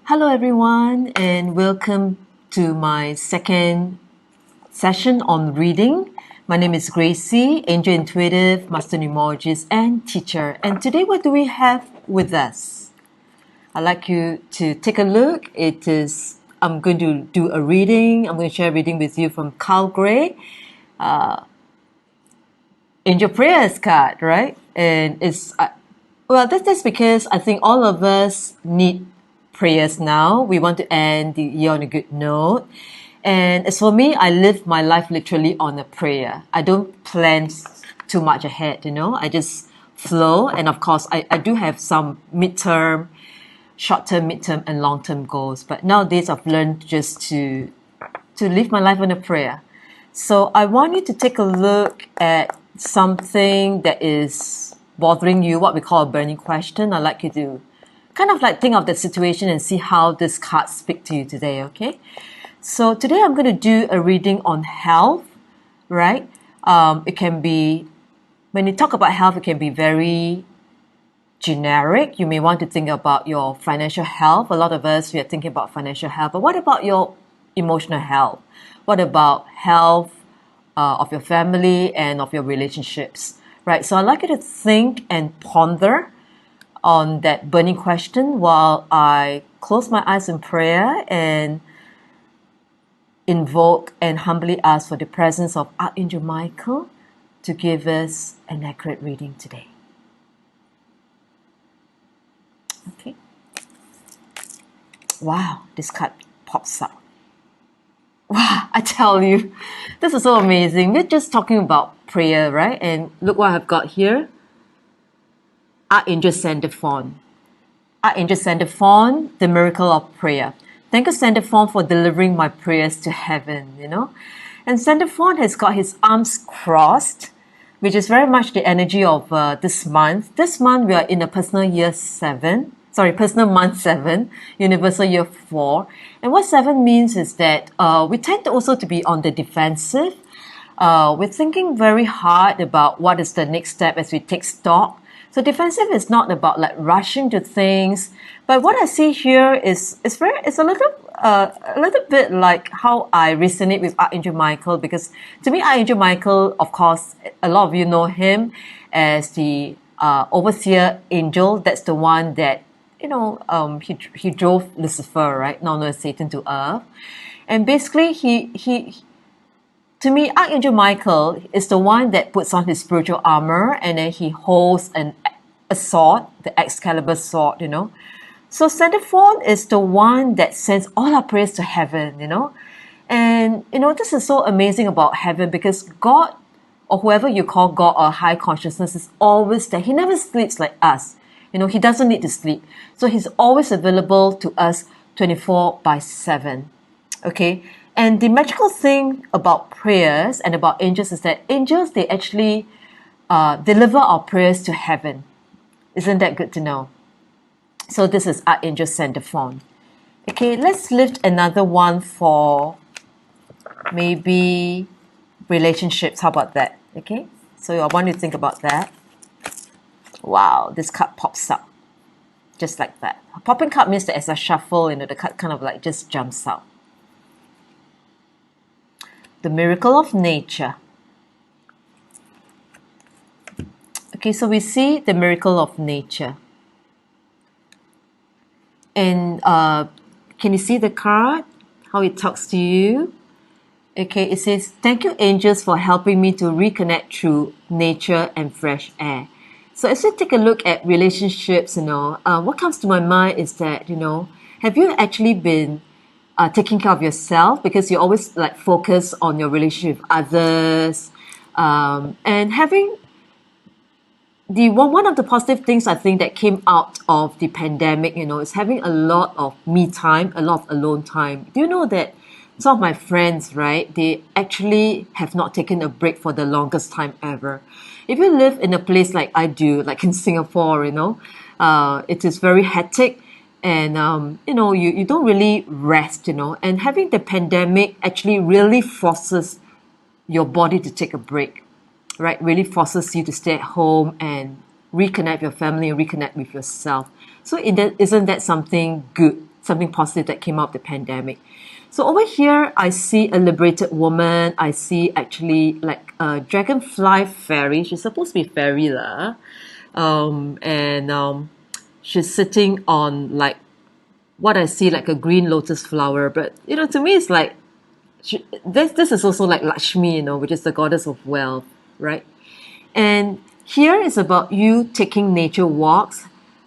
Hello, everyone, and welcome to my second session on reading. My name is Gracie, Angel Intuitive, Master Numerologist, and teacher. And today, what do we have with us? I'd like you to take a look. I'm going to do a reading. I'm going to share a reading with you from Carl Gray, Angel Prayers card, right? And that's because I think all of us need prayers now. We want to end the year on a good note. And as for me, I live my life literally on a prayer. I don't plan too much ahead, I just flow. And of course, I do have some short-term, mid-term, and long-term goals. But nowadays, I've learned just to live my life on a prayer. So I want you to take a look at something that is bothering you, what we call a burning question. I'd like you to kind of like think of the situation and see how this card speak to you today, okay? So today I'm going to do a reading on health, right? It can be, when you talk about health, it can be very generic. You may want to think about your financial health. A lot of us, we are thinking about financial health, but what about your emotional health? What about health of your family and of your relationships, right? So I'd like you to think and ponder on that burning question while I close my eyes in prayer and invoke and humbly ask for the presence of Archangel Michael to give us an accurate reading today. Okay. Wow, this card pops up. Wow, I tell you, this is so amazing. We're just talking about prayer, right? And look what I've got here. Archangel Sandalphon. Archangel Sandalphon, the miracle of prayer. Thank you, Sandalphon, for delivering my prayers to heaven, And Sandalphon has got his arms crossed, which is very much the energy of this month. This month, we are in a personal month 7, universal year 4. And what 7 means is that we tend to also to be on the defensive. We're thinking very hard about what is the next step as we take stock. So defensive is not about like rushing to things, but what I see here is it's a little bit like how I resonate with Archangel Michael, because to me Archangel Michael, of course, a lot of you know him as the overseer angel. That's the one that he drove Lucifer, right, known as Satan, to earth, and basically he to me, Archangel Michael is the one that puts on his spiritual armor and then he holds a sword, the Excalibur sword, So Sandalphon is the one that sends all our prayers to heaven, And, this is so amazing about heaven, because God, or whoever you call God or high consciousness, is always there. He never sleeps like us. He doesn't need to sleep. So he's always available to us 24/7. Okay? And the magical thing about prayers and about angels is that angels, they actually deliver our prayers to heaven. Isn't that good to know? So this is Archangel Sandalphon. Okay, let's lift another one for maybe relationships. How about that? Okay, so I want you to think about that. Wow, this card pops up just like that. A popping card means that as I shuffle, the card kind of like just jumps out. The miracle of nature. Okay, so we see the miracle of nature. And can you see the card? How it talks to you? Okay, it says, thank you, angels, for helping me to reconnect through nature and fresh air. So as we take a look at relationships, what comes to my mind is that, have you actually been taking care of yourself, because you always like focus on your relationship with others, and having one of the positive things I think that came out of the pandemic, is having a lot of me time, a lot of alone time. Do you know that some of my friends, right, they actually have not taken a break for the longest time ever? If you live in a place like I do, like in Singapore, it is very hectic. And, you don't really rest, and having the pandemic actually really forces your body to take a break, right? Really forces you to stay at home and reconnect with your family and reconnect with yourself. So isn't that something good something positive that came out of the pandemic. So over here, I see a liberated woman. I see actually like a dragonfly fairy. She's supposed to be fairy lah. And she's sitting on like what I see like a green lotus flower. But to me, it's like this is also like Lakshmi, which is the goddess of wealth, right? And here is about you taking nature walks,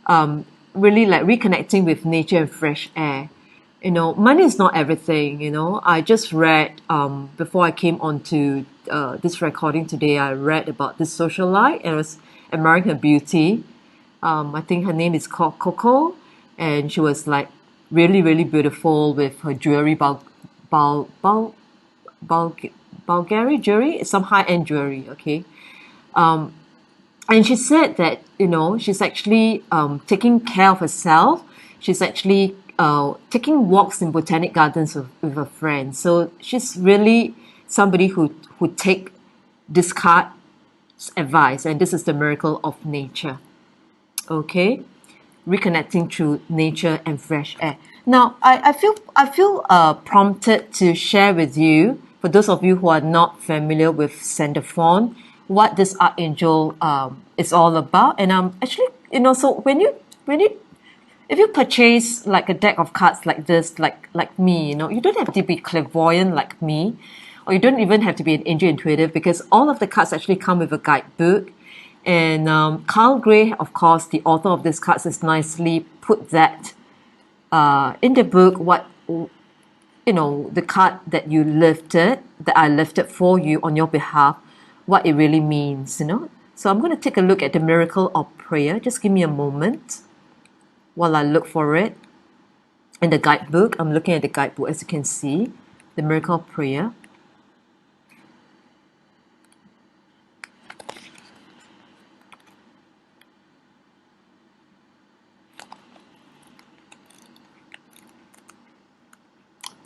really like reconnecting with nature and fresh air. Money is not everything. I just read before I came onto this recording today. I read about this socialite and I was admiring her beauty. I think her name is called Coco, and she was like really, really beautiful with her jewelry, Bulgari jewelry, some high-end jewelry. Okay, and she said that she's actually taking care of herself. She's actually taking walks in botanic gardens with her friends. So she's really somebody who take this card's advice, and this is the miracle of nature. Okay, reconnecting through nature and fresh air. Now, I feel prompted to share with you, for those of you who are not familiar with Sandalphon, what this archangel is all about. And actually, so when you if you purchase like a deck of cards like this, like me, you don't have to be clairvoyant like me, or you don't even have to be an angel intuitive, because all of the cards actually come with a guidebook. And Carl Gray, of course, the author of these cards, has nicely put that in the book, what the card that I lifted for you on your behalf, what it really means. So I'm going to take a look at the miracle of prayer. Just give me a moment while I look for it in the guidebook. I'm looking at the guidebook, as you can see, the miracle of prayer.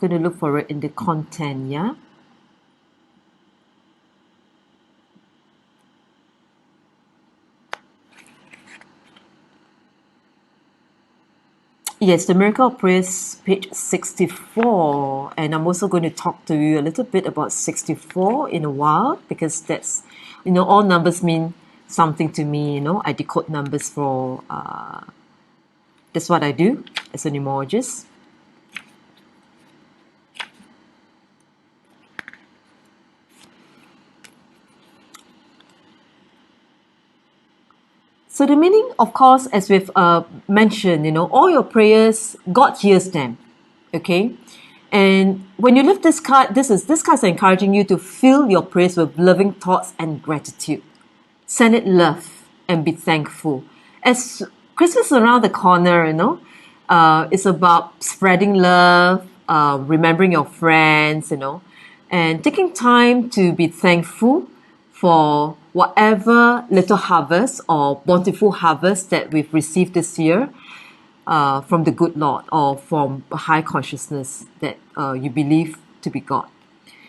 I'm going to look for it in the content, yeah. Yes, the Miracle of Prayer, page 64. And I'm also going to talk to you a little bit about 64 in a while, because that's, all numbers mean something to me. I decode numbers for, that's what I do as a numerologist. So the meaning, of course, as we've mentioned, all your prayers, God hears them, okay? And when you lift this card, this card's encouraging you to fill your prayers with loving thoughts and gratitude. Send it love and be thankful. As Christmas is around the corner, it's about spreading love, remembering your friends, and taking time to be thankful for whatever little harvest or bountiful harvest that we've received this year from the good Lord, or from a high consciousness that you believe to be God.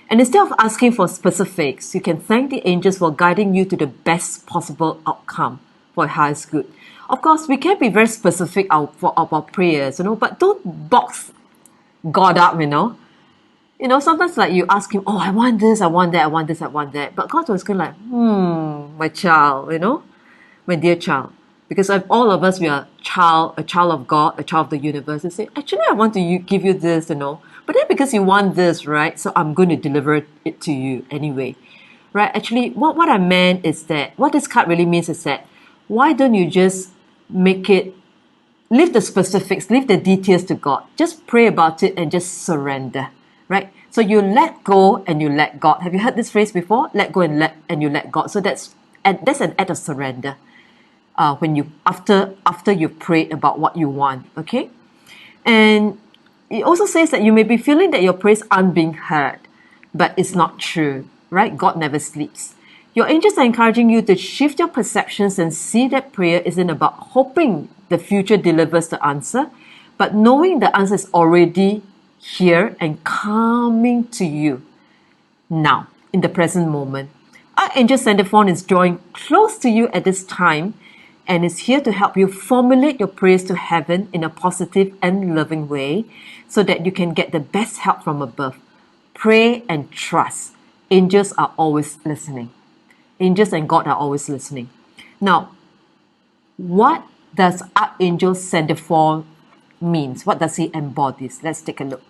And instead of asking for specifics, you can thank the angels for guiding you to the best possible outcome for your highest good. Of course, we can be very specific for our prayers, but don't box God up, sometimes like you ask him, oh, I want this, I want that, I want this, I want that. But God was kind of like, my child, my dear child. Because all of us, we are a child of God, a child of the universe. And say, actually, I want to give you this, But then because you want this, right? So I'm going to deliver it to you anyway. Right? Actually, what I meant is that, what this card really means is that, why don't you just leave the specifics, leave the details to God. Just pray about it and just surrender. Right? So you let go and you let God. Have you heard this phrase before? Let go and you let God. So that's an act of surrender. When you after you've prayed about what you want, okay? And it also says that you may be feeling that your prayers aren't being heard, but it's not true, right? God never sleeps. Your angels are encouraging you to shift your perceptions and see that prayer isn't about hoping the future delivers the answer, but knowing the answer is already here and coming to you now, in the present moment. Archangel Sandalphon is drawing close to you at this time, and is here to help you formulate your prayers to heaven in a positive and loving way so that you can get the best help from above. Pray and trust. Angels are always listening. Angels and God are always listening. Now, what does Archangel Sandalphon means? What does he embodies? Let's take a look.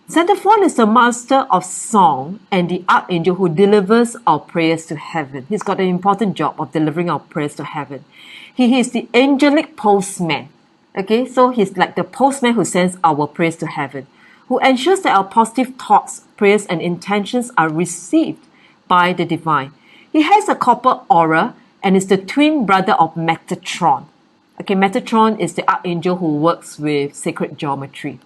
Sandalphon is the master of song and the archangel who delivers our prayers to heaven. He's got an important job of delivering our prayers to heaven. He is the angelic postman. Okay, so he's like the postman who sends our prayers to heaven, who ensures that our positive thoughts, prayers, and intentions are received by the divine. He has a copper aura and is the twin brother of Metatron. Okay, Metatron is the archangel who works with sacred geometry.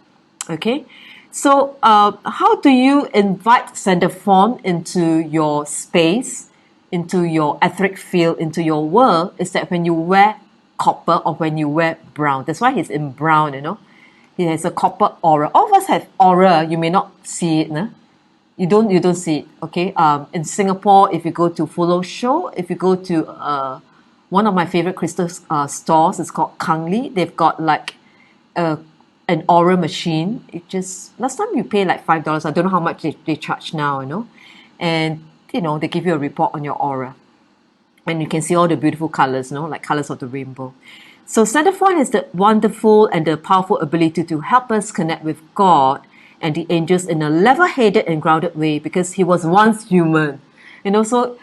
Okay, so how do you invite Sandalphon into your space, into your etheric field, into your world? Is that when you wear copper or when you wear brown? That's why he's in brown, you know. He has a copper aura. All of us have aura. You may not see it, no? You don't see it. Okay. In Singapore, if you go to Fulo Show, if you go to one of my favorite crystal stores, it's called Kangli. They've got like an aura machine. It just last time you pay like $5. I don't know how much they charge now, you know, and you know they give you a report on your aura, and you can see all the beautiful colors, you know, like colors of the rainbow. So Sandalphon has the wonderful and the powerful ability to help us connect with God and the angels in a level-headed and grounded way because he was once human, you know. So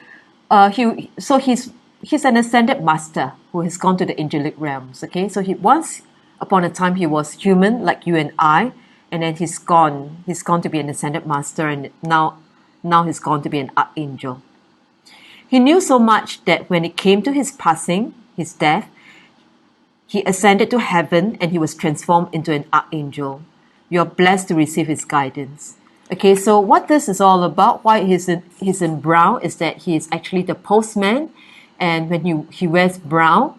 he's an ascended master who has gone to the angelic realms. Okay, so he once upon a time he was human like you and I, and then he's gone to be an ascended master, and now he's gone to be an archangel. He knew so much that when it came to his passing, his death, he ascended to heaven and he was transformed into an archangel. You are blessed to receive his guidance. Okay, so what this is all about, why he's in brown, is that he is actually the postman, and when he wears brown,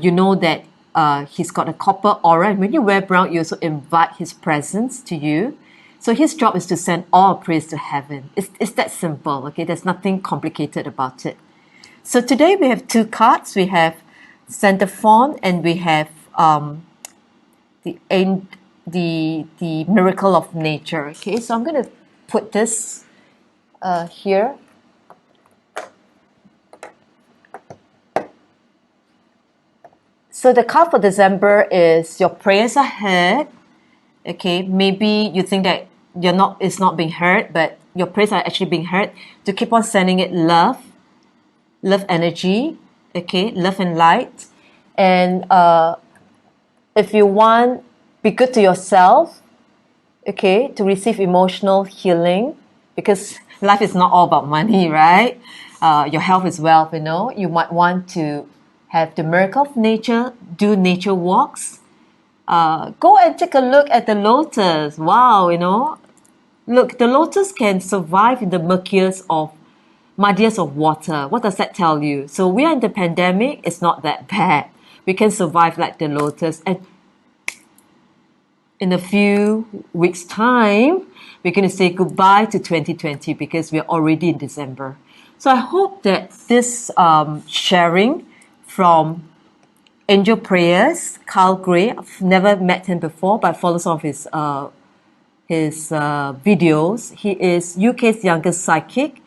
you know that he's got a copper aura, and when you wear brown, you also invite his presence to you. So his job is to send all prayers to heaven. It's that simple. Okay, there's nothing complicated about it. So today we have two cards. We have Sandalphon and we have the miracle of nature. Okay, so I'm going to put this here. So the card for December is your prayers are heard. Okay, maybe you think that it's not being heard, but your prayers are actually being heard. To keep on sending it love energy, okay, love and light. And if you want, be good to yourself, okay, to receive emotional healing, because life is not all about money, right? Your health is wealth, you know. You might want to have the miracle of nature, do nature walks. Go and take a look at the lotus. Wow, you know. Look, the lotus can survive in the muddiest of water. What does that tell you? So we are in the pandemic. It's not that bad. We can survive like the lotus. And in a few weeks' time, we're going to say goodbye to 2020 because we're already in December. So I hope that this sharing from Angel Prayers, Carl Gray. I've never met him before, but I follow some of his videos. He is UK's youngest psychic,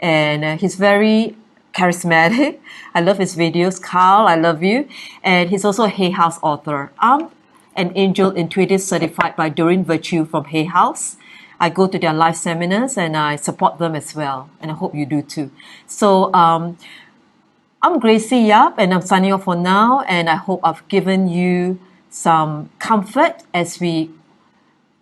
and he's very charismatic. I love his videos. Carl, I love you. And he's also a Hay House author. I'm an Angel Intuitive certified by Doreen Virtue from Hay House. I go to their live seminars and I support them as well, and I hope you do too. So I'm Gracie Yap, and I'm signing off for now, and I hope I've given you some comfort as we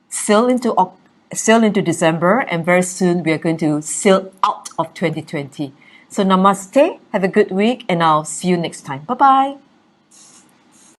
sail into December, and very soon we are going to sail out of 2020. So namaste, have a good week, and I'll see you next time. Bye-bye.